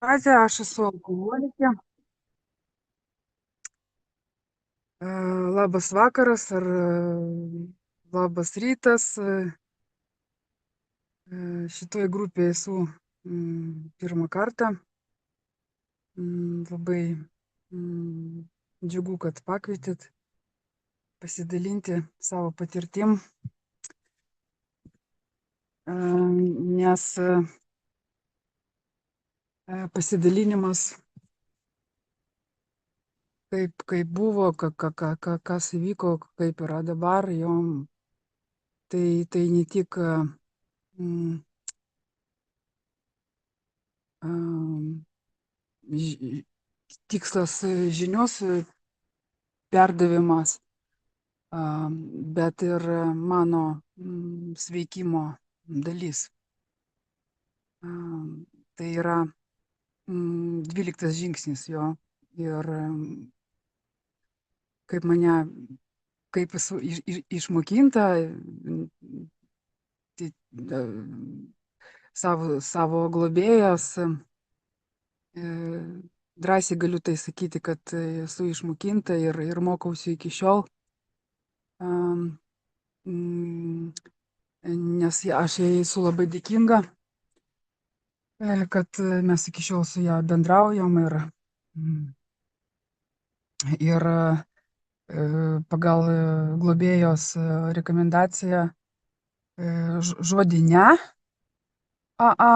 Azija, aš esu alkoholikė. Labas vakaras ar labas rytas. Šitoj grupėje esu pirmą kartą. Labai džiugu, kad pakvietėt pasidalinti savo patirtim, nes pasidalinimas, kaip buvo, kas įvyko, kaip yra dabar, jom tai ne tik mm, am, ž- tikslas žinios perdavimas, bet ir mano sveikimo dalis. Tai yra 12 žingsnis jo ir kaip mane, kaip esu išmokinta, tai, savo globėjos, drąsiai galiu tai sakyti, kad esu išmokinta ir mokausi iki šiol. Am, mm, Nes aš jai esu labai dėkinga, kad mes iki šiol su ją bendraujam ir pagal globėjos rekomendaciją žodį ne, a,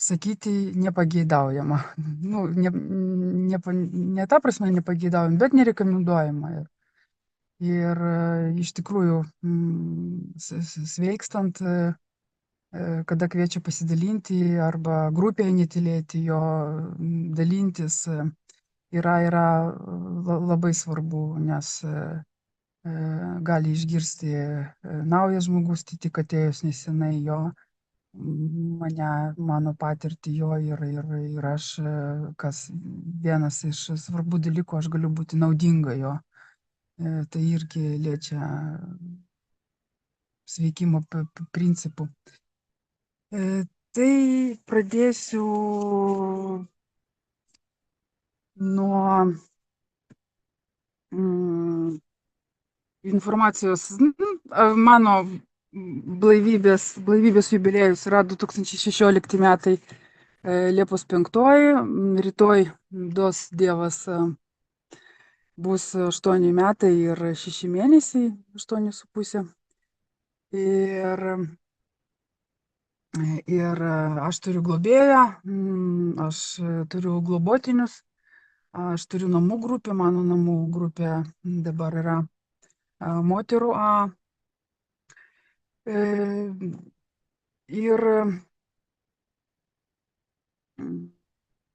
sakyti nepageidaujama. Nu, ne ta prasme nepageidaujama, bet nerekomenduojama. Ir iš tikrųjų, sveikstant, kada kviečia pasidalinti arba grupėje netylėti jo, dalintis, yra labai svarbu, nes gali išgirsti naujas žmogus, tik atėjus nesenai jo, mano patirtį jo ir aš, kas vienas iš svarbių dalykų, aš galiu būti naudinga jo. Tai irgi liečia sveikimo principų. Tai pradėsiu nuo informacijos. Mano blaivybės jubiliejus yra 2016 metai, Liepos 5. Rytoj duos Dievas, bus 8 metai ir 6 mėnesiai, 8,5. Ir aš turiu globėją, aš turiu globotinius, aš turiu namų grupę, mano namų grupė dabar yra moterų A. Ir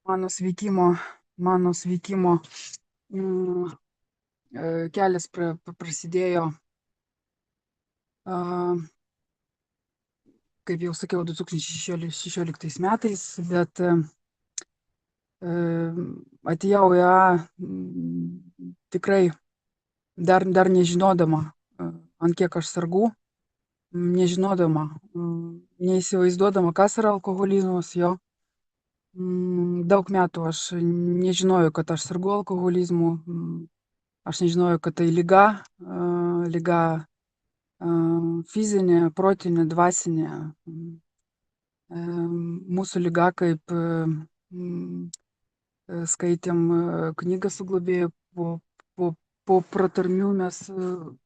mano sveikimo kelias prasidėjo, kaip jau sakiau, 2016 metais, bet atėjau į A tikrai dar nežinodama, ant kiek aš sergu, nežinodama, neįsivaizduodama, kas yra alkoholizmas jo. Daug metų aš nežinojau, kad aš sergu alkoholizmu, aš nežinojau, kad tai liga fizinė, protinė, dvasinė. Mūsų liga, kaip skaitėm knygą su globėju, po pratarmių mes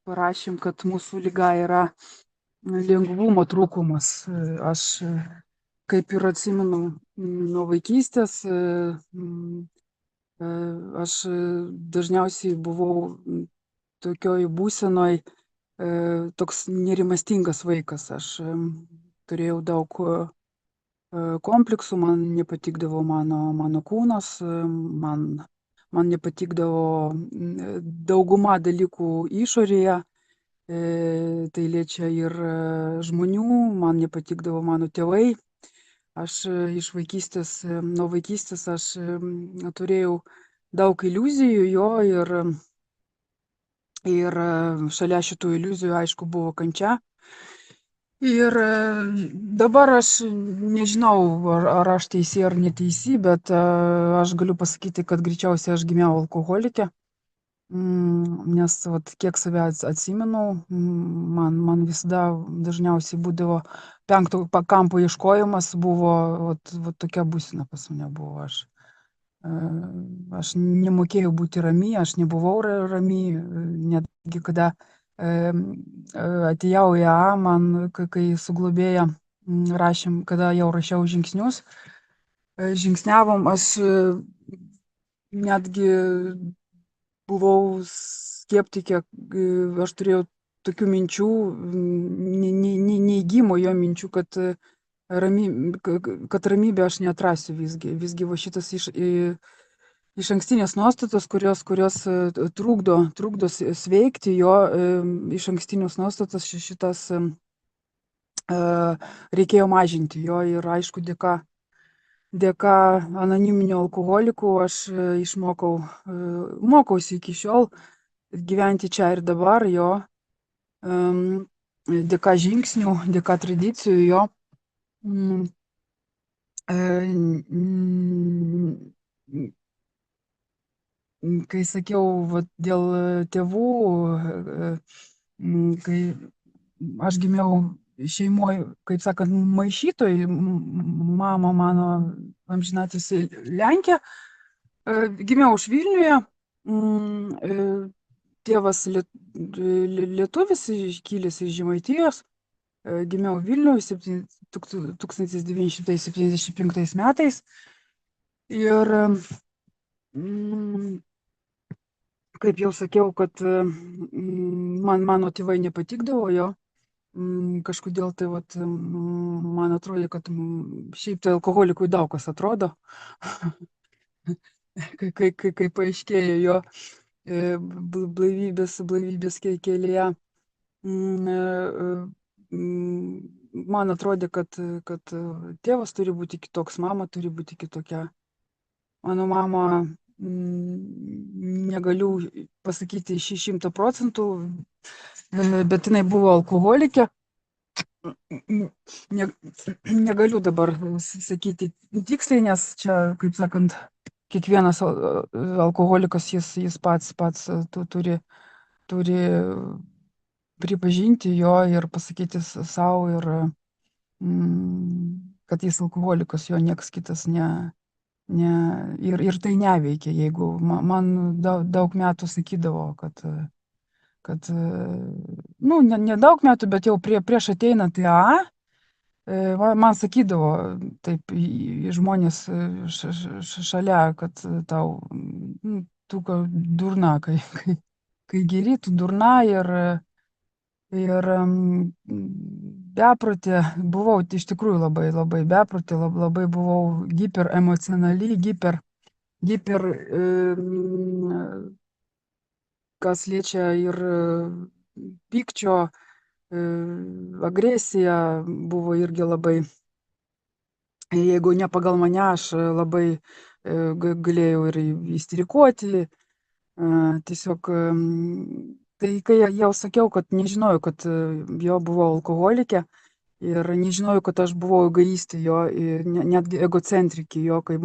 parašėm, kad mūsų liga yra lengvumo trūkumas. Aš kaip ir atsimenu nuo vaikystės, aš dažniausiai buvau tokioj būsenoj, toks nerimastingas vaikas. Aš turėjau daug kompleksų, man nepatikdavo mano kūnas, man nepatikdavo dauguma dalykų išorėje. Tai liečia ir žmonių, man nepatikdavo mano tėvai. Aš nuo vaikystės aš turėjau daug iliuzijų jo ir šalia šitų iliuzijų, aišku, buvo kančia. Ir dabar aš nežinau, ar aš teisi ar neteisi, bet aš galiu pasakyti, kad greičiausiai aš gimiau alkoholikė. Nes vat, kiek save atsimenu, man visada dažniausiai būdavo penkto kampo ieškojimas, buvo vat tokia būsena pas mane buvo. E, aš nemokėjau būti rami, aš nebuvau rami, netgi kada e, atėjau į A, man, kai su globėja rašėm, kada jau rašiau žingsnius, žingsniavom, aš netgi buvau skeptikė, aš turėjau tokių minčių, neigimo jo minčių, kad, ramy, kad ramybę aš neatrasiu visgi va šitas iš ankstinės nuostatos, kurios trukdo sveikti jo, iš ankstinės nuostatos šitas reikėjo mažinti jo ir aišku dėka anoniminių alkoholikų aš išmokau, mokausi iki šiol gyventi čia ir dabar jo, dėka žingsnių, dėka tradicijų jo. Kai sakiau, vat, dėl tėvų, kai aš gimiau šeimoje, kaip sakant, maišytoj, mama mano amžinatilsį Lenkė, gimiau aš Vilniuje, tėvas lietuvis, kilęs iš Žemaitijos, gimiau Vilniuje 1975 metais ir kaip jau sakiau, kad mano tėvai nepatikdavo jo. Kažkodėl tai vat, man atrodė, kad šiaip tai alkoholikui daug kas atrodo, kai paaiškėjo jo blaivybės kelyje. Man atrodė, kad tėvas turi būti kitoks, mama turi būti kitokia. Mano mama, negaliu pasakyti 100%, bet jinai buvo alkoholikė. Negaliu dabar sakyti tiksliai, nes čia, kaip sakant, kiekvienas alkoholikas jis pats turi pripažinti jo ir pasakyti savo, ir kad jis alkoholikas, jo nieks kitas ir tai neveikia, jeigu man daug metų sakydavo, kad nu, nedaug metų, bet jau prieš ateinant į A, man sakydavo taip žmonės šalia, kad tau, tu durna, kai geri, tu durna ir beprotė buvau, iš tikrųjų labai labai beprotė, labai buvau hiperemocionali, hiper kas liečia ir pykčio, agresija buvo irgi labai. Jeigu ne pagal mane, aš labai galėjau ir isterikuoti. Tiesiog, tai kai jau sakiau, kad nežinojau, kad jo buvo alkoholikė ir nežinojau, kad aš buvau egoistė jo, netgi egocentrikė jo, kaip,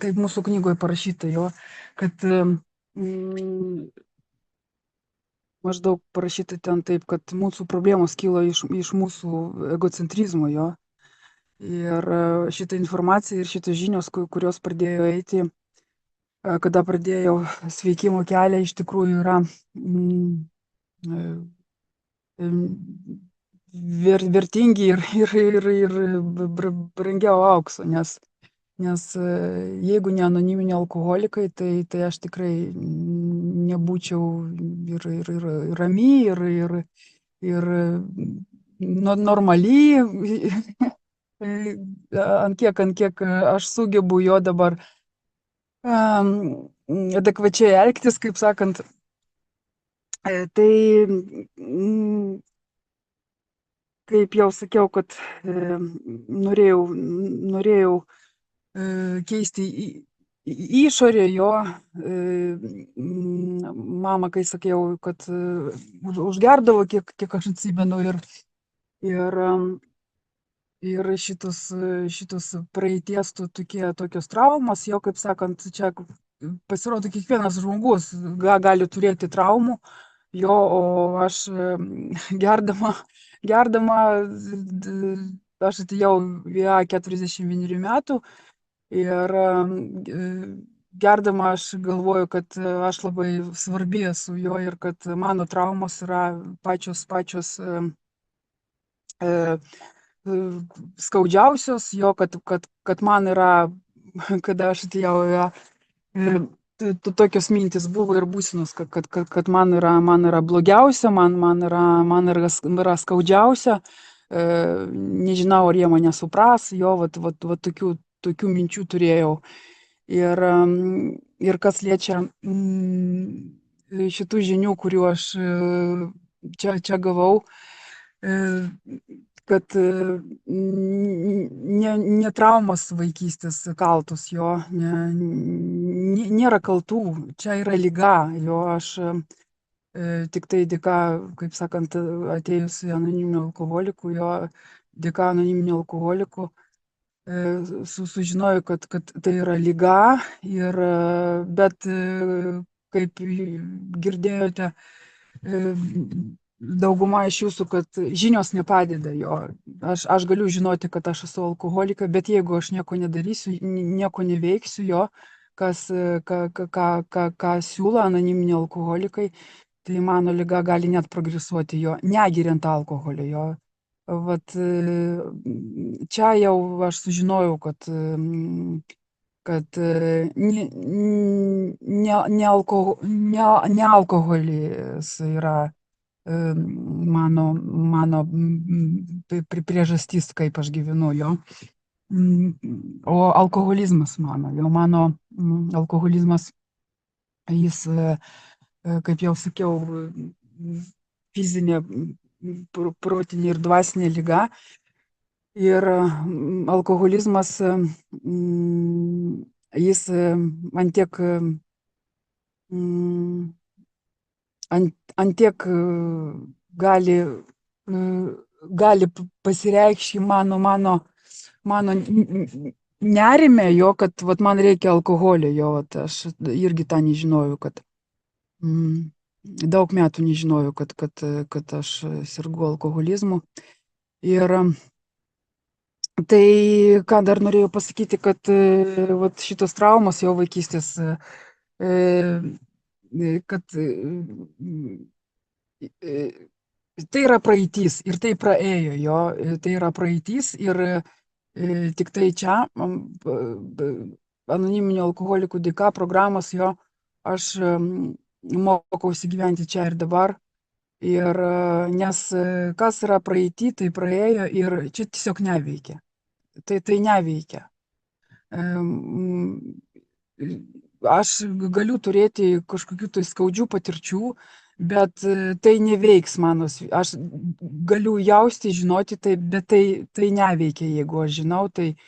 kaip mūsų knygoje parašyta jo, kad maždaug parašyta ten taip, kad mūsų problemos kilo iš mūsų egocentrizmo jo. Ir šitą informaciją ir šitos žinios, kurios pradėjo eiti, kada pradėjau sveikimo kelią, iš tikrųjų yra vertingi ir brangiau aukso, nes jeigu ne anoniminiai alkoholikai, tai aš tikrai nebūčiau ir rami, ir normali, ant kiek aš sugebu jo dabar adekvačiai elgtis, kaip sakant. Tai, kaip jau sakiau, kad norėjau keisti išorė jo, mama, kai sakiau, kad užgerdavo, kiek aš atsimenu, ir, ir šitos praeities tokios traumos, jo, kaip sakant, čia pasirodo, kiekvienas žmogus gali turėti traumų, jo, o aš gerdama, aš atėjau į 41 metų ir gerdama aš galvoju, kad aš labai svarbi esu jo ir kad mano traumos yra pačios skaudžiausios, jo, kad man yra, kada aš atėjau, tokios mintis buvo ir būsenos, kad man yra blogiausia, man yra skaudžiausia, nežinau, ar jie mane supras, jo, vat tokių minčių turėjau. Ir kas liečia šitų žinių, kurių aš čia gavau, kad ne traumos vaikystės kaltos jo, nėra kaltų, čia yra liga, jo, aš tik tai dėka, kaip sakant, atėjus į anoniminių alkoholikų, jo, dėka anoniminių alkoholikų, sužinojau, kad tai yra liga, bet kaip girdėjote, dauguma iš jūsų, kad žinios nepadeda jo. Aš galiu žinoti, kad aš esu alkoholika, bet jeigu aš nieko nedarysiu, nieko neveiksiu jo, ką siūlo anoniminiai alkoholikai, tai mano liga gali net progresuoti jo, negeriant alkoholio jo. Vat čia jau aš sužinojau, kad ne alkoholis yra mano priežastis, kaip aš gyvenu jo, o alkoholizmas mano alkoholizmas, jis, kaip jau sakiau, fizinė, protinė ir dvasinė liga. Ir alkoholizmas, jis antiek gali pasireikšti mano nerime jo, kad vat, man reikia alkoholio jo, vat, aš irgi tą nežinojau, kad daug metų nežinojau, kad aš sirgu alkoholizmu. Ir tai, ką dar norėjau pasakyti, kad vat, šitos traumos jo vaikystės, kad tai yra praeitis ir tai praėjo jo, tai yra praeitis ir tik tai čia, anoniminių alkoholikų dėka programos jo, aš mokausi gyventi čia ir dabar. Ir nes kas yra praeity, tai praėjo ir čia tiesiog neveikia. Tai neveikia. Aš galiu turėti kažkokių tai skaudžių patirčių, bet tai neveiks mano, aš galiu jausti, žinoti, bet tai neveikia, jeigu aš žinau, tai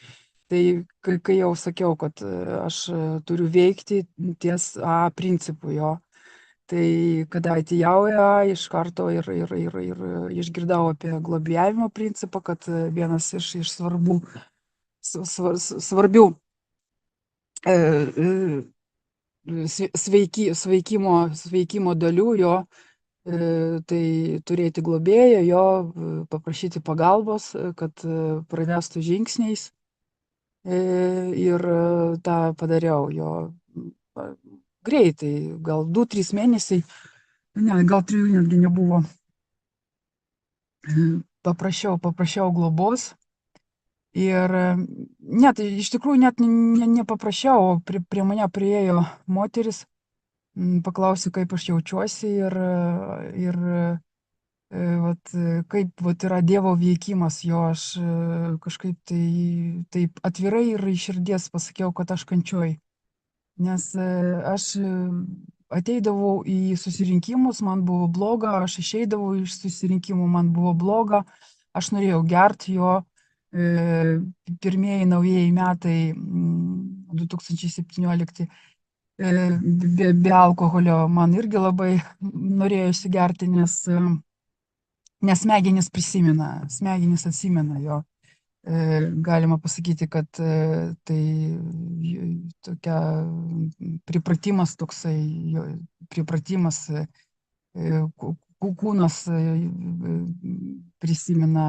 kai jau sakiau, kad aš turiu veikti ties principu jo. Tai kada atėjau iš karto ir išgirdau apie globėjimo principą, kad vienas iš svarbių sveikimo dalių jo, tai turėti globėją, jo, paprašyti pagalbos, kad pravestų žingsniais. Ir tą padariau jo greitai, gal 2-3 mėnesiai, ne, gal 3 netgi nebuvo. Paprašiau globos. Ir net, iš tikrųjų, net nepaprašiau, o prie mane priėjo moteris, paklausė, kaip aš jaučiuosi ir vat, kaip vat, yra Dievo veikimas jo, aš kažkaip taip atvirai ir iš širdies pasakiau, kad aš kančioj. Nes aš ateidavau į susirinkimus, man buvo bloga, aš išeidavau iš susirinkimų, man buvo bloga, aš norėjau gerti jo. Pirmieji naujieji metai 2017 be alkoholio man irgi labai norėjosi gerti, nes smegenys atsimena jo. Galima pasakyti, kad tai tokia pripratimas toksai, pripratimas kūnas prisimena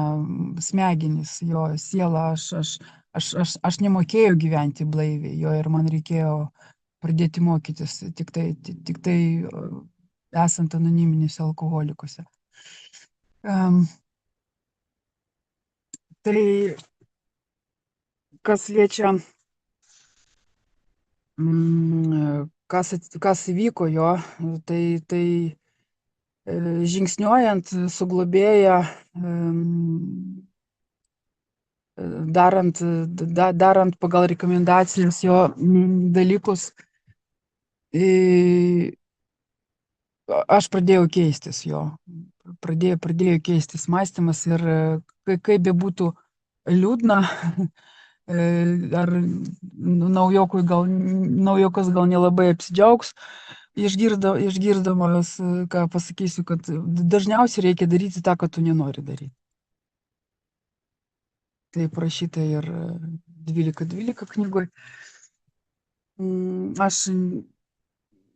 smegenys, jo siela, aš nemokėjau gyventi blaiviai, jo ir man reikėjo pradėti mokytis tik tai esant anoniminiuose alkoholikuose. Tai kas liečia, kas įvyko jo, tai žingsniuojant su globėja, darant pagal rekomendacijas jo dalykus, aš pradėjau keistis jo. Pradėjo keistis mąstymas ir kaip bebūtų liūdna, ar naujokas gal nelabai apsidžiaugs, išgirdamas, ką pasakysiu, kad dažniausiai reikia daryti tą, ką tu nenori daryti. Tai parašyta ir 12.12 knygoj.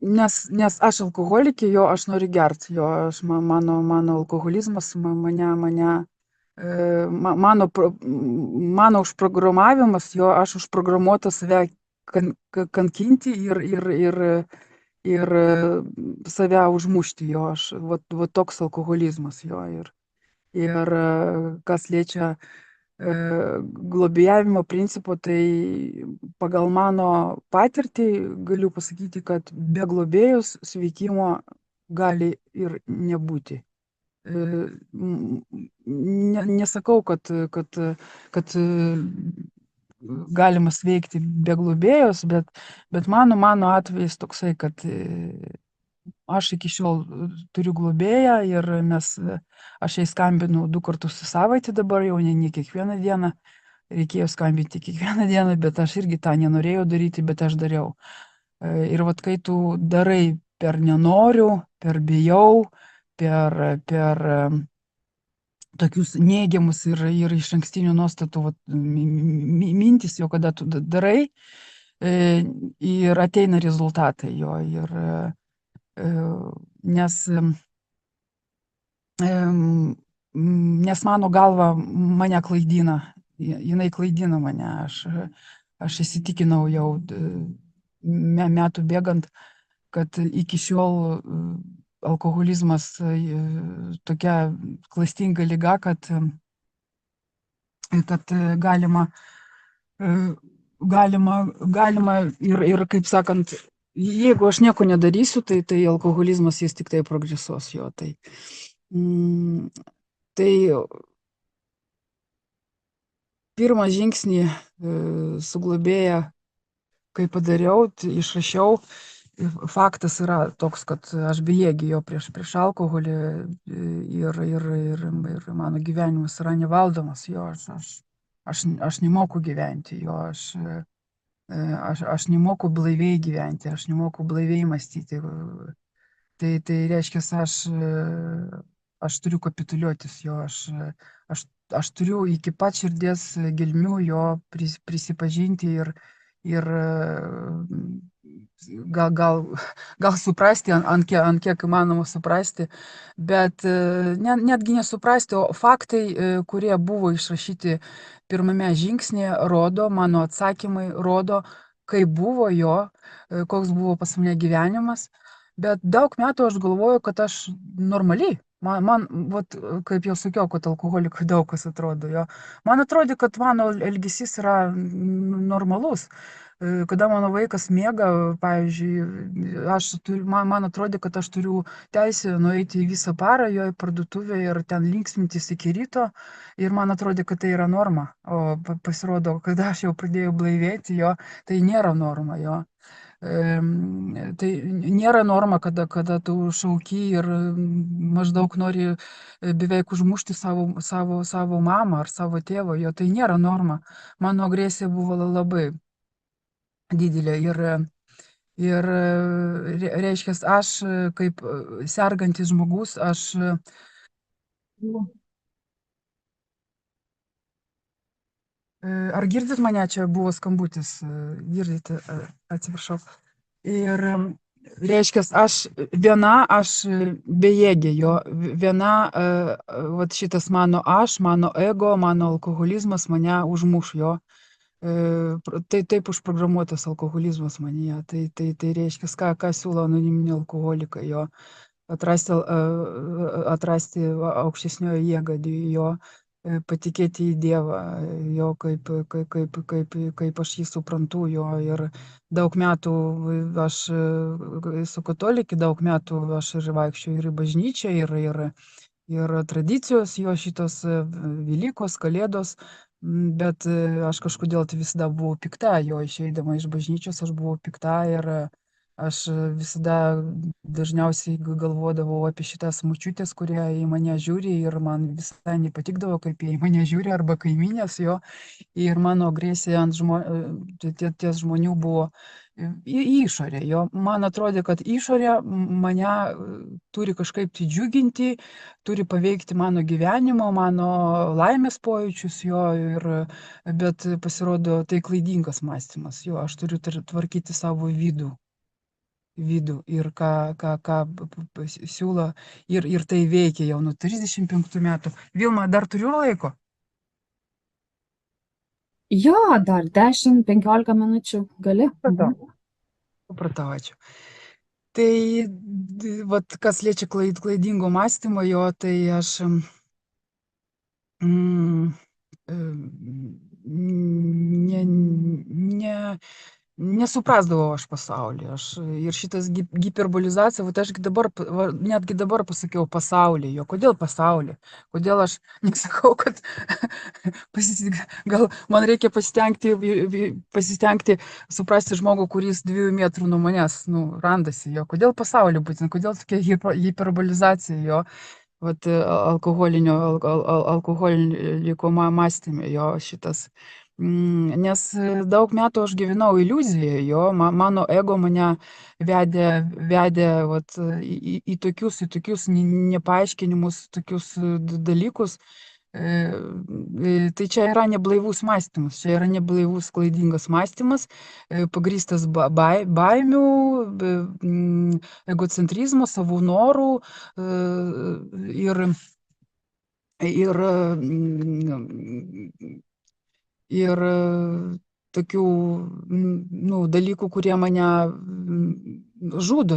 Nes aš alkoholikė, jo, aš noriu gerti, jo, mano alkoholizmas mano užprogramavimas, jo, aš užprogramuota save kankinti ir save užmušti, jo, aš, va toks alkoholizmas, jo, ir kas liečia globėjavimo principo, tai pagal mano patirtį galiu pasakyti, kad be globėjus sveikimo gali ir nebūti. Nesakau, kad galima sveikti be globėjos, bet mano atvejis toksai, kad aš iki šiol turiu globėją ir aš jai skambinu 2 kartus į savaitę dabar, jau ne kiekvieną dieną, reikėjo skambinti kiekvieną dieną, bet aš irgi tą nenorėjau daryti, bet aš dariau. Ir vat kai tu darai per nenoriu, per bijau, per tokius neigiamus ir iš ankstinių nuostatų mintis, jo kada tu darai, ir ateina rezultatai jo. Nes mano galva mane klaidina, jinai klaidina mane, aš įsitikinau jau metų bėgant, kad iki šiol alkoholizmas tokia klastinga liga, kad galima ir kaip sakant, jeigu aš nieko nedarysiu, tai alkoholizmas jis tik tai progresuos jo. Tai pirmą žingsnį su globėja, kai padariau, išrašiau, faktas yra toks, kad aš bejėgė jo prieš alkoholį ir mano gyvenimas yra nevaldomas jo, aš nemoku gyventi jo, aš nemoku blaiviai gyventi, aš nemoku blaiviai mąstyti. Tai reiškia, aš turiu kapituliuotis jo, aš turiu iki pat širdies gelmių jo prisipažinti ir gal suprasti, ant kiek įmanoma suprasti, bet netgi nesuprasti, o faktai, kurie buvo išrašyti pirmame žingsnėje, rodo, mano atsakymai rodo, kaip buvo jo, koks buvo pas mane gyvenimas, bet daug metų aš galvoju, kad aš normaliai. Man vat, kaip jau sakiau, kad alkoholikui daug kas atrodo jo. Man atrodė, kad mano elgesys yra normalus. Kada mano vaikas miega, pavyzdžiui, man atrodė, kad aš turiu teisę nueiti visą parą jo į parduotuvę ir ten linksmintis iki ryto. Ir man atrodė, kad tai yra norma. O pasirodo, kada aš jau pradėjau blaivėti jo, tai nėra norma jo. Tai nėra norma, kada tu šauki ir maždaug nori beveik užmušti savo mamą ar savo tėvą, jo tai nėra norma. Mano agresija buvo labai didelė. Reiškia, aš kaip sergantis žmogus, aš ar girdit mane, čia buvo skambutis, girdite, atsiprašau. Ir reiškia, aš viena, aš bejėgė jo, viena, vat šitas mano ego, mano alkoholizmas mane užmuš jo. Tai taip užprogramuotas alkoholizmas manyje. Tai reiškia, ką siūlo anoniminiai alkoholikai jo atrasti, atrasti aukštesniojo jėgą, jo patikėti į Dievą, jo kaip aš jį suprantu, jo ir daug metų aš esu katalikė, daug metų aš ir vaikščiojau ir į bažnyčią, ir tradicijos jo šitos Velykos, Kalėdos, bet aš kažkodėl tai visada buvau pikta, jo išeidama iš bažnyčios aš buvau pikta ir aš visada dažniausiai galvodavau apie šitas močiutės, kurie į mane žiūri ir man visai nepatikdavo, kaip jie į mane žiūri, arba kaimynės jo. Ir mano agresija ant ties žmonių buvo į išorę. Jo. Man atrodė, kad išorė mane turi kažkaip tai džiuginti, turi paveikti mano gyvenimo, mano laimės pojūčius jo, bet pasirodo tai klaidingas mąstymas. Jo, aš turiu tvarkyti savo vidų ir ką siūlo ir tai veikia jau nuo 35 metų. Vilma, dar turiu laiko? Jo, dar 10-15 minučių gali. Supratau, ačiū. Tai, vat, kas liečia klaidingo mąstymo jo, tai aš ne, nesuprasdavau aš pasaulį. Ir šitas hiperbolizacija, vat aš netgi dabar pasakiau pasaulį, jo, kodėl pasaulį? Kodėl aš nesakau, kad gal man reikia pasistengti suprasti žmogų, kuris 2 metrų nuo manęs, randasi jo. Kodėl pasaulį būtent, kodėl tokia hiperbolizacija jo? Vat alkoholiko mąstyme jo šitas. Nes daug metų aš gyvenau iliuzijoje jo, mano ego mane vedė vat, į tokius nepaaiškinimus, tokius dalykus. Tai čia yra neblaivus mąstymas, čia yra neblaivus klaidingas mąstymas, pagrįstas baimių, egocentrizmo, savo norų ir, ir, ir tokių dalykų, kurie mane žudo.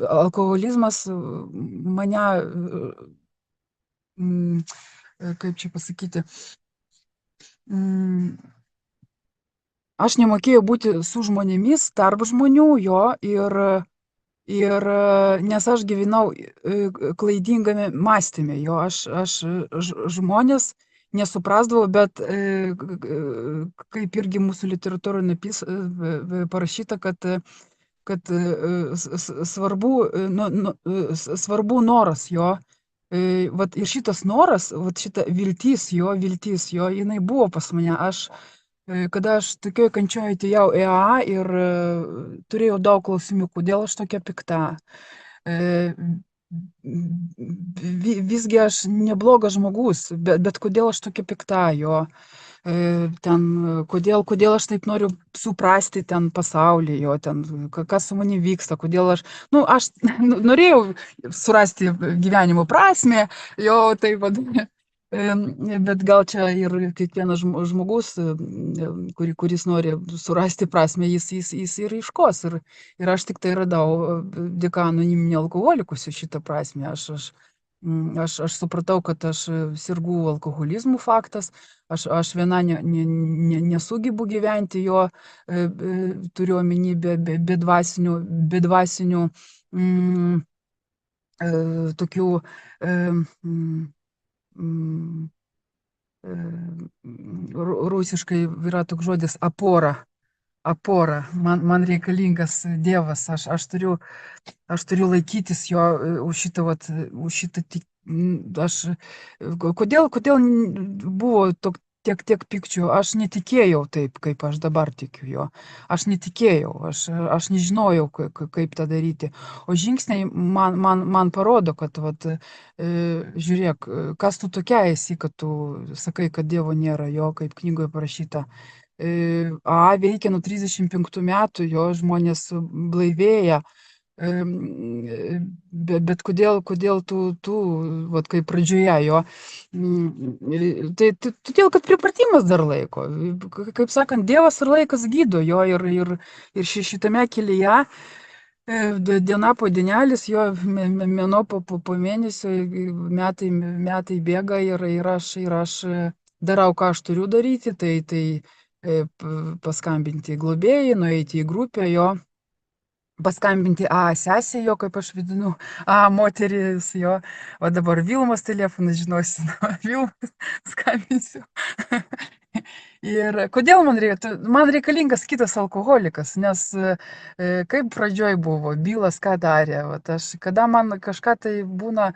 Alkoholizmas mane, kaip čia pasakyti, aš nemokėjau būti su žmonėmis, tarp žmonių jo ir nes aš gyvenau klaidingame mąstyme jo, aš žmonės nesuprasdavau, bet kaip irgi mūsų literatūroje parašyta, kad svarbu noras jo. Vat ir šitas noras, vat šita viltis jo, jinai buvo pas mane. Kada aš tokioj kančioj atėjau į AA ir turėjau daug klausimų, kodėl aš tokia pikta. Visgi aš neblogas žmogus, bet kodėl aš tokia pikta jo. Ten, kodėl aš taip noriu suprasti ten pasaulį jo, ten, kas su manimi vyksta, kodėl aš norėjau surasti gyvenimo prasmę, jo, tai vad, bet gal čia ir kiekvienas žmogus, kuris nori surasti prasmę, jis ir ieškos. Ir aš tik tai radau dėka anoniminių alkoholikų šitą prasmę. Aš supratau, kad aš sirgu alkoholizmu faktas, aš viena nesugebu gyventi jo, turiu omeny be dvasinių tokių rusiškai yra toks žodis apora. Man reikalingas Dievas, aš turiu laikytis jo už šitą, kodėl buvo tiek pykčių, aš netikėjau taip, kaip aš dabar tikiu jo. Aš netikėjau, aš nežinojau, kaip tą daryti. O žingsniai man parodo, kad, vat, žiūrėk, kas tu tokia esi, kad tu sakai, kad Dievo nėra, jo, kaip knygoje parašyta. Veikia nuo 35 metų, jo žmonės blaivėja. Bet kodėl tu, vat kaip pradžioje jo, tai todėl, kad pripratimas dar laiko. Kaip sakant, Dievas ir laikas gydo jo ir šitame kelyje diena po dienelis, jo mėnuo po mėnesio, metai bėga ir aš darau, ką aš turiu daryti, tai paskambinti globėjai, nueiti į grupę jo, paskambinti sesė jo, kaip aš vadinu, moteris jo, o dabar Vilmos telefonas, žinosi, Vilmos skambinsiu. Ir kodėl man reikalingas kitas alkoholikas, nes kaip pradžioj buvo, bylas ką darė, vat kada man kažką tai būna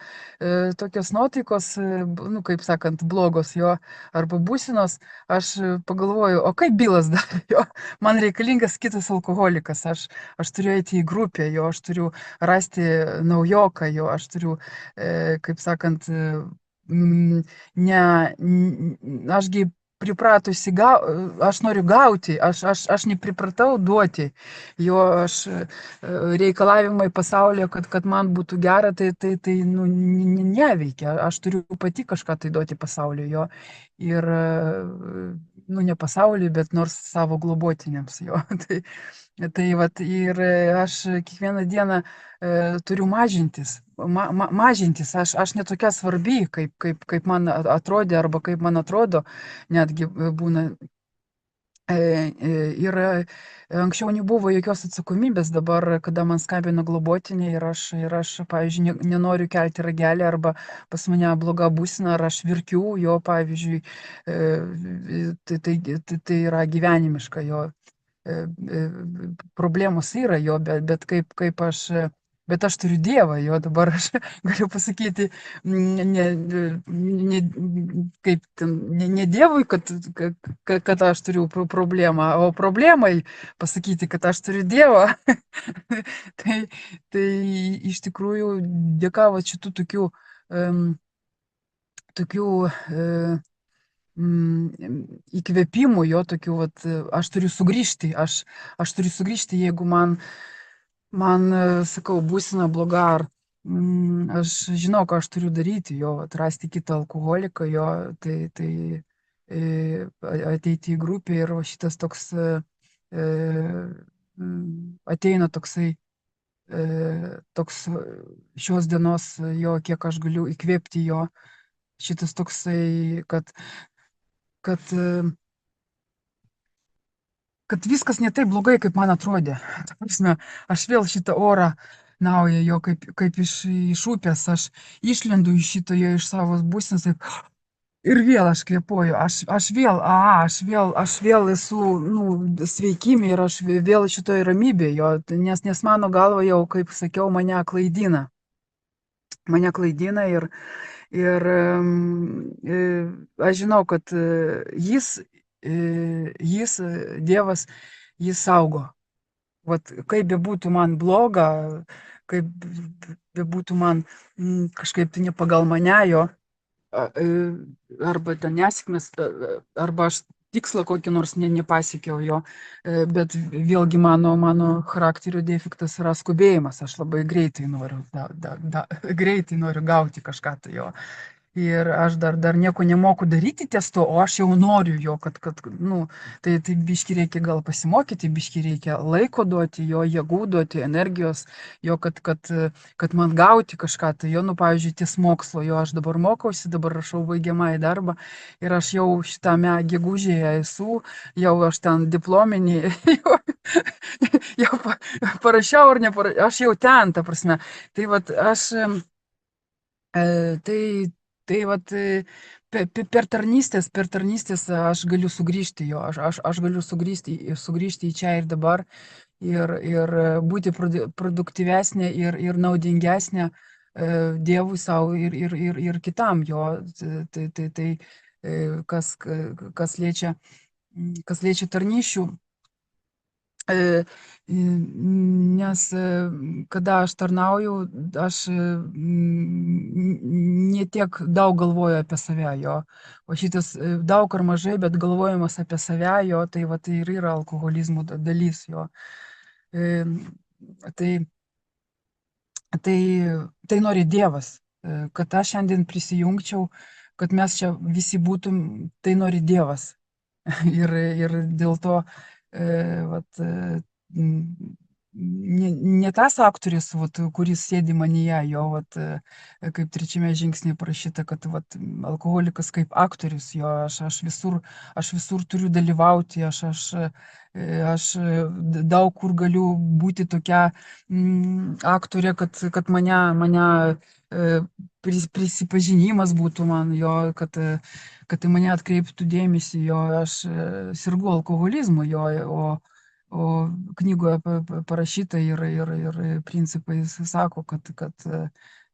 tokios nuotaikos, nu, kaip sakant, blogos jo, arba būsenos, aš pagalvoju, o kaip bylas darė jo, man reikalingas kitas alkoholikas, aš turiu eiti į grupę jo, aš turiu rasti naujoką jo, aš turiu, kaip sakant, ne, ašgi pripratusi, aš noriu gauti, aš nepripratau duoti. Jo, reikalavimai pasaulyje, kad man būtų gera, tai nu, neveikia. Aš turiu pati kažką tai duoti pasauliui jo. Ir, nu, ne pasauliui, bet nors savo globotiniams jo. Tai vat, ir aš kiekvieną dieną turiu mažintis, aš netokia svarbi, kaip man atrodė, arba kaip man atrodo, netgi būna. Ir anksčiau nebuvo jokios atsakomybės, dabar, kada man skambina globotiniai ir aš pavyzdžiui, nenoriu kelti ragelį, arba pas mane bloga būsena, ar aš verkiu jo, pavyzdžiui, tai yra gyvenimiška jo. Problemos yra jo, bet bet aš turiu Dievą, jo dabar aš galiu pasakyti, kaip ten, ne Dievui, kad aš turiu problemą, o problemai pasakyti, kad aš turiu Dievą. tai, tai iš tikrųjų dėka va šitų tokių įkvėpimų, jo tokių, vat, aš turiu sugrįžti, aš turiu sugrįžti, jeigu man sakau, būsena bloga, ar aš žinau, ką aš turiu daryti, jo, atrasti kitą alkoholiką, jo, tai ateiti į grupę ir šitas toks ateina toksai, toks šios dienos jo, kiek aš galiu įkvėpti jo, šitas toksai, kad viskas ne taip blogai, kaip man atrodė. Ta prasme, aš vėl šitą orą naują jo, kaip iš upės, aš išlendu iš šito jo, iš savo būsenos ir vėl aš kvėpuoju, aš vėl esu, nu, sveikime ir aš vėl šitoje ramybėje jo, nes mano galva jau, kaip sakiau, mane klaidina. Mane klaidina ir aš žinau, kad jis, Dievas, jis saugo. Vat, kaip bebūtų man bloga, kaip bebūtų man kažkaip tai ne pagal mane jo, arba ten nesėkmės, arba aš tikslą kokį nors nepasiekiau jo, bet vėlgi mano charakterio defektas yra skubėjimas, aš labai greitai noriu, greitai noriu gauti kažką tai jo. Ir aš dar nieko nemoku daryti ties to, o aš jau noriu jo, kad nu, tai biški reikia gal pasimokyti, biški reikia laiko duoti, jo jėgų duoti, energijos, jo, kad man gauti kažką, tai jo, nu, pavyzdžiui, ties mokslo, jo, aš dabar mokausi, dabar rašau baigiamąjį darbą ir aš jau šitame gegužėje esu, jau aš ten diplominį, jau parašiau ar neparašiau, aš jau ten, ta prasme. Tai vat aš, tai vat per tarnystės aš galiu sugrįžti jo, aš galiu sugrįžti į čia ir dabar ir būti produktyvesnė ir naudingesnė Dievui savo ir kitam jo. Tai kas liečia, kas liečia tarnysčių. Nes kada aš tarnauju, aš ne tiek daug galvoju apie save jo. O šitas daug ar mažai, bet galvojimas apie save jo, tai va tai ir yra alkoholizmo dalis jo. Tai, tai nori Dievas, kad aš šiandien prisijungčiau, kad mes čia visi būtum, tai nori Dievas. Ir dėl to, vat, ne tas aktorius, vat, kuris sėdi manyje, jo, vat, kaip trečiame žingsnėje parašyta, kad vat, alkoholikas kaip aktorius, jo, aš visur turiu dalyvauti, aš daug kur galiu būti tokia aktorė, kad mane prisipažinimas būtų man, jo, kad į mane atkreiptų dėmesį, jo, aš sirgu alkoholizmu, jo, o knygoje parašyta ir principai sako,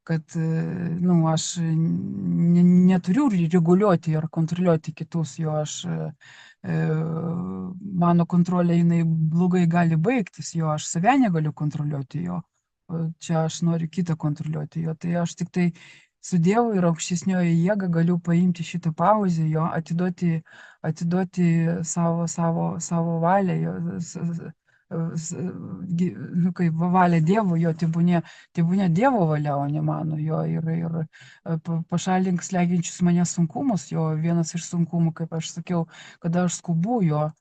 kad nu, aš neturiu reguliuoti ir kontroliuoti kitus, jo, mano kontrolė jinai blogai gali baigtis, jo, aš save negaliu kontroliuoti, jo, o čia aš noriu kitą kontroliuoti, jo, tai aš tik tai su Dievu ir aukštesnioji jėga galiu paimti šitą pauzę, jo, atiduoti savo valią, jo, nu, kaip valia Dievo, jo, tebūnie Dievo valia, o ne mano, jo, ir pašalink slegiančius mane sunkumus, jo, vienas iš sunkumų, kaip aš sakiau, kada aš skubu, jo,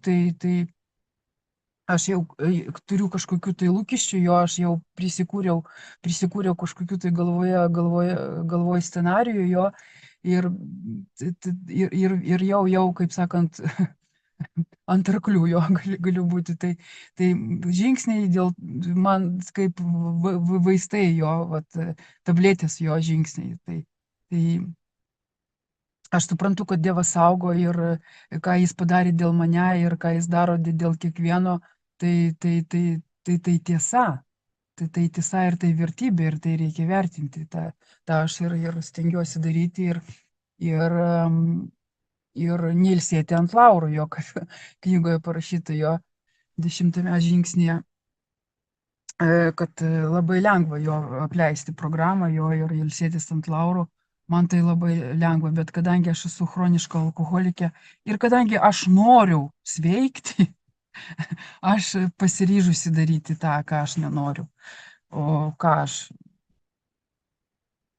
tai aš jau turiu kažkokių tai lūkesčių, jo, aš jau prisikūriau kažkokių tai galvoje scenarijų, jo, ir jau, kaip sakant, ant arklių jo galiu būti. Tai žingsniai man kaip vaistai jo, vat, tabletės jo žingsniai. Tai aš suprantu, kad Dievas saugo ir ką jis padarė dėl mane ir ką jis daro dėl kiekvieno, tai tiesa. Tai tiesa ir tai vertybė ir tai reikia vertinti. Ta aš ir stengiuosi daryti ir neilsėti ant laurų, jo, kaip knygoje parašyta jo 10 žingsnėje, kad labai lengva jo apleisti programą jo ir ilsėtis ant laurų. Man tai labai lengva, bet kadangi aš esu chroniška alkoholikė ir kadangi aš noriu sveikti, aš pasiryžusi daryti tą, ką aš nenoriu. O ką aš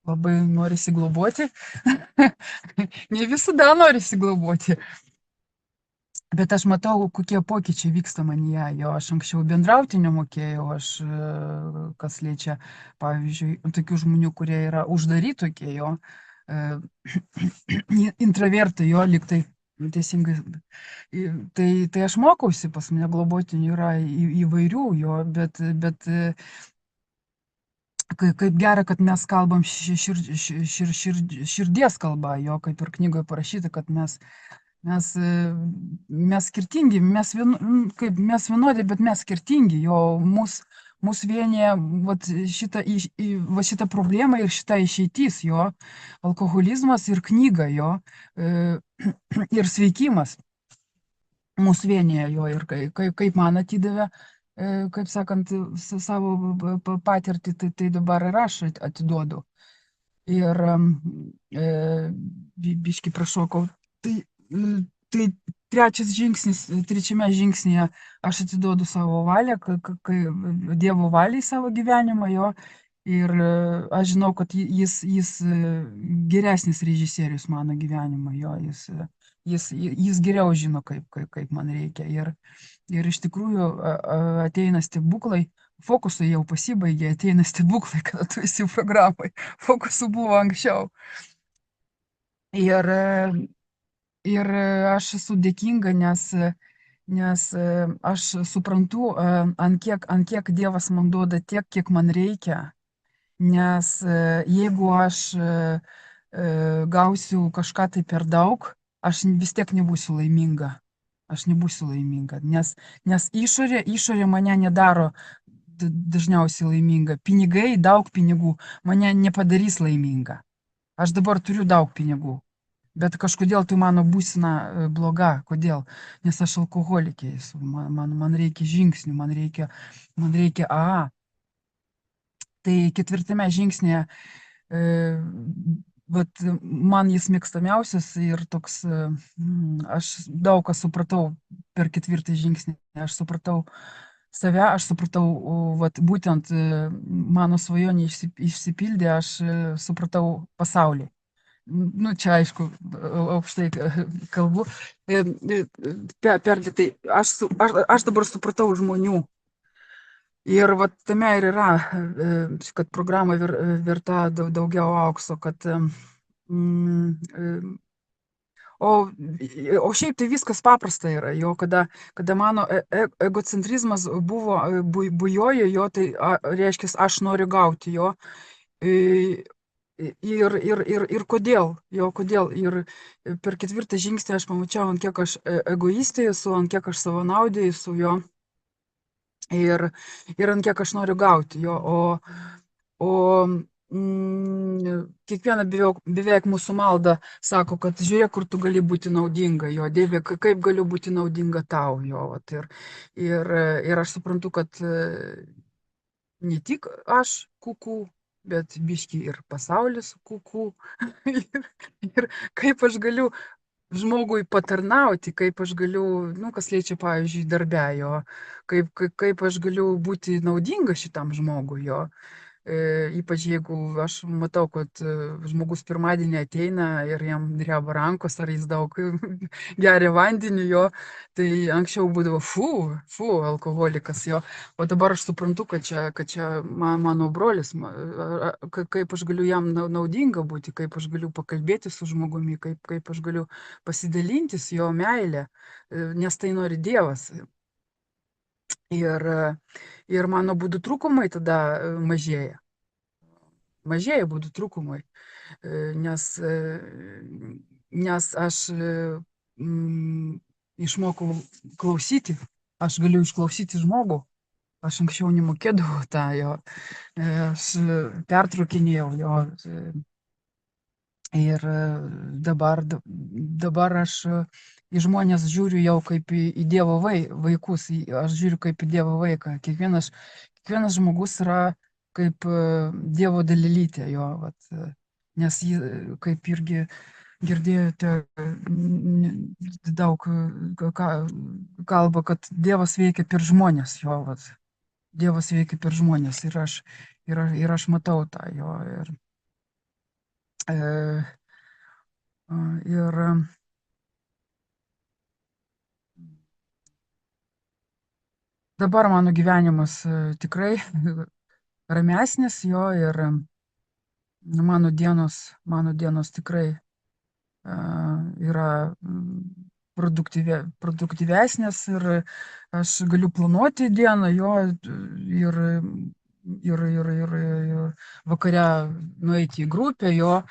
labai norisi globoti. Ne visada norisi globoti. Bet aš matau, kokie pokyčiai vyksta manyje. Jo, aš anksčiau bendrauti nemokėjau, kas liečia, pavyzdžiui, tokių žmonių, kurie yra uždari tokie, jo, intravertai, jo, lyg tai teisingai. Tai aš mokausi, pas mane globotinių yra įvairių, jo, bet kaip gera, kad mes kalbam širdies kalba, jo, kaip ir knygoje parašyta, kad mes skirtingi, mes vienodi, bet mes skirtingi, jo, mus vienyje šita problema ir šita išeitis, jo, alkoholizmas ir knyga, jo, ir sveikimas mūsų vienyje, jo, ir kaip man atidavė, kaip sakant, savo patirtį, tai dabar ir aš atiduodu. Ir biškį prašokau. Tai trečiame žingsnėje aš atiduodu savo valią, Dievo valiai savo gyvenimą, jo, ir aš žinau, kad jis geresnis režisierius mano gyvenimo, jo, jis geriau žino, kaip man reikia. Ir iš tikrųjų ateina stebuklai, fokusai jau pasibaigė, ateina stebuklai, kada tu esi programai, fokusų buvo anksčiau. Ir aš esu dėkinga, nes aš suprantu, ant kiek Dievas man duoda tiek, kiek man reikia, nes jeigu aš gausiu kažką tai per daug, aš vis tiek nebūsiu laiminga. Aš nebūsiu laiminga, nes išorė mane nedaro dažniausiai laiminga. Daug pinigų mane nepadarys laiminga. Aš dabar turiu daug pinigų, Bet kažkodėl tai mano būsena bloga. Kodėl? Nes aš alkoholikė esu. Man reikia žingsnių, man reikia AA. Tai ketvirtame žingsnėje, e, vat man jis mėgstamiausias ir toks, aš daug ką supratau per ketvirtą žingsnį. Aš supratau save, aš supratau, vat būtent mano svajonė išsipildė, aš supratau pasaulį. Nu, čia aišku, aukštai kalbu. Perdėtai, aš dabar supratau žmonių. Ir vat tame ir yra, kad programa verta daugiau aukso, kad o, o šiaip tai viskas paprasta yra, jo, kada mano egocentrizmas buvo, bujojo, jo, tai reiškia, aš noriu gauti jo. Ir kodėl, jo, kodėl. Ir per ketvirtą žingsnį aš pamačiau, ant kiek aš egoistė esu, ant kiek aš savanaudė esu jo. Ir ant kiek aš noriu gauti jo. O kiekviena beveik mūsų malda sako, kad žiūrėk, kur tu gali būti naudinga, jo, Dieve, kaip galiu būti naudinga tau, jo. Vat, ir aš suprantu, kad ne tik aš kuku, bet biški ir pasaulis kuku. ir kaip aš galiu žmogui patarnauti, kaip aš galiu, nu, kas liečia, pavyzdžiui, darbę jo, kaip aš galiu būti naudinga šitam žmogui jo. Ypač jeigu aš matau, kad žmogus pirmadienį ateina ir jam dreba rankos, ar jis daug geria vandenį jo, tai anksčiau būdavo, alkoholikas jo, o dabar aš suprantu, kad čia mano brolis, kaip aš galiu jam naudinga būti, kaip aš galiu pakalbėti su žmogumi, kaip aš galiu pasidalinti su jo meilė, nes tai nori Dievas. Ir mano būdų trūkumai tada mažėja. Mažėja būdų trūkumai, nes, nes aš išmokau klausyti, aš galiu išklausyti žmogų. Aš anksčiau nemokėdavau tą jo, aš pertraukinėjau jo. Ir dabar aš į žmonės žiūriu jau kaip į Dievo vaikus, aš žiūriu kaip į Dievo vaiką. Kiekvienas žmogus yra kaip Dievo dalelytė jo, vat, nes jį, kaip irgi girdėjote, daug kalba, kad Dievas veikia per žmonės jo, vat. Dievas veikia per žmonės ir aš matau tą jo. Ir dabar mano gyvenimas tikrai ramesnis jo ir mano dienos tikrai yra produktyvesnės ir aš galiu planuoti dieną jo ir vakare nueiti į grupę jo,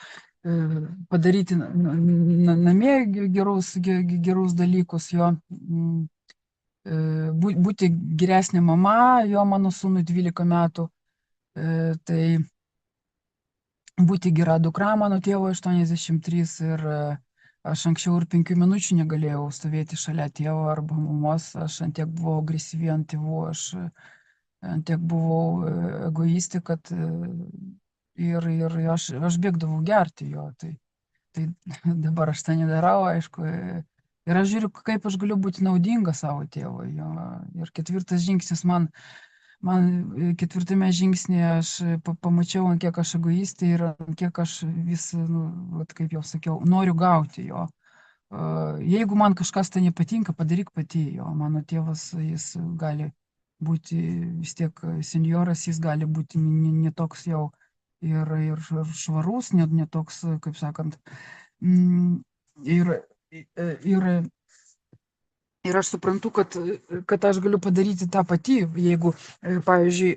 padaryti namie gerus dalykus jo, būti geresnė mama, jo mano sūnui 12 metų, tai būti gera dukra mano tėvo 83 ir aš anksčiau ir 5 minučių negalėjau stovėti šalia tėvo arba mamos, aš ant tiek buvau agresyvi ant tėvų, aš ant tiek buvau egoistė, kad ir aš bėgdavau gerti jo, tai dabar aš tą nedarau, aišku. Ir aš žiūriu, kaip aš galiu būti naudinga savo tėvui. Jo. Ir ketvirtas žingsnis man ketvirtame žingsnėje aš pamačiau, ant kiek aš egoistė ir ant kiek aš vis, nu, vat, kaip jau sakiau, noriu gauti jo. Jeigu man kažkas tai nepatinka, padaryk pati jo. Mano tėvas, jis gali būti vis tiek senjoras, jis gali būti ne toks jau ir švarus, ne toks, kaip sakant. Ir aš suprantu, kad aš galiu padaryti tą patį, jeigu, pavyzdžiui,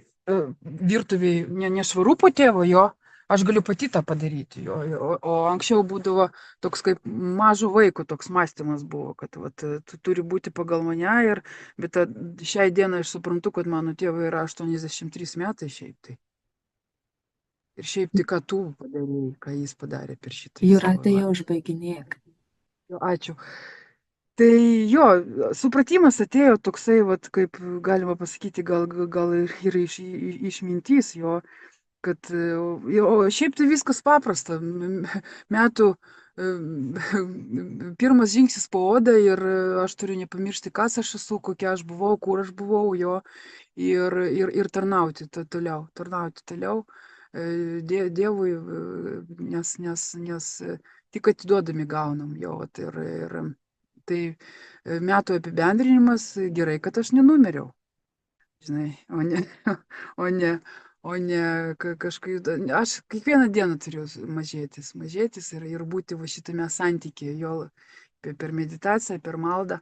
virtuviai nešvaru po tėvo jo, aš galiu pati tą padaryti. O anksčiau būdavo toks kaip mažo vaiko toks mąstymas buvo, kad vat, tu turi būti pagal mane, bet šiai dienai aš suprantu, kad mano tėvai yra 83 metai šiaip tai. Ir šiaip tai, ką tu padarei, ką jis padarė per šitą savo Jūratė, jau laimę. užbaiginėk. Jo, ačiū. Tai jo, supratimas atėjo toksai, vat, kaip galima pasakyti, gal ir išmintys jo, kad, o šiaip tai viskas paprasta. Metų pirmas žingsnis po odą ir aš turiu nepamiršti, kas aš esu, kokia aš buvau, kur aš buvau, jo, ir tarnauti tarnauti toliau Dievui, nes tik atiduodami gaunam jo, vat, ir tai metų apibendrinimas, gerai, kad aš nenumiriau, žinai, o ne, o ne kažkaip, aš kiekvieną dieną turiu mažėtis ir būti va šitame santykyje, jo per meditaciją, per maldą,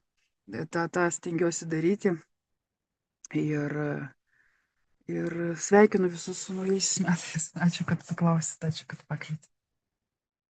tą stengiuosi daryti ir, ir sveikinu visus su naujaisiais metais. Ačiū, kad paklausėt, ačiū, kad pakvietėt.